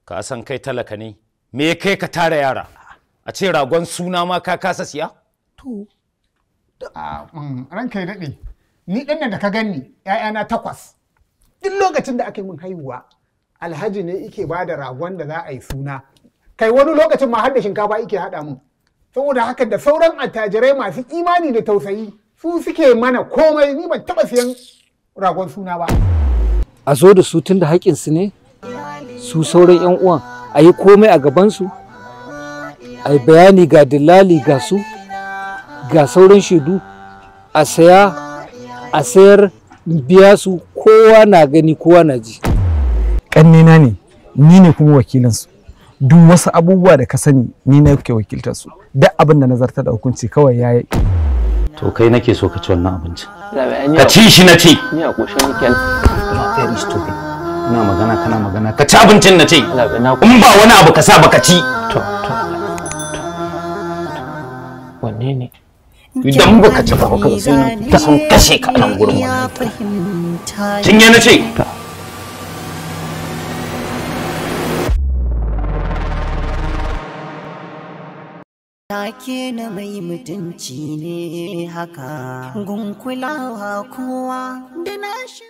Ka san kai talaka ne, me kai ka tara yara? A ce ragon suna ma ka kasa siya? To, ranka ya daɗe, ni ɗan nan da ka gani ‘ya'yana 8. Duk lokacin da aka yi min haihuwa, alhaji ne ike ba da ragon da za a yi suna. Kai wani lokacin ma har da shinkafa ike haɗa min. Saboda haka da sauran attajirai masu imani da tausayi su suke mana komai, ni ban taɓa siyan ragon suna ba. A zo da su tun da haƙƙinsu ne, su sauran 'yan uwan a yi komai a gabansu, a yi bayani ga dillali ga su, ga sauran shaidu, a saya, a sayar, biya su, kowa na gani kowa na ji. Ƙannena ne, ni ne kuma wakilinsu. Duk wasu abubuwa da ka sani ni na ke wakiltar su. Duk abin da nazarta da hukunci kawai ya yi. To kai nake so ka ci wannan abincin. Ka ci shi na ce. Ni a ƙoshin nikel. Very stupid. Ina magana kana magana. Ka ci abincin na ce. In ba wani abu ka sa ba ka ci. To. Wanne ne? Idan ba ka ci ba ka sai ta san kashe ka nan gurin wannan. Cinye na ce. Take na mai mutunci ne haka, gun kulawa kowa da na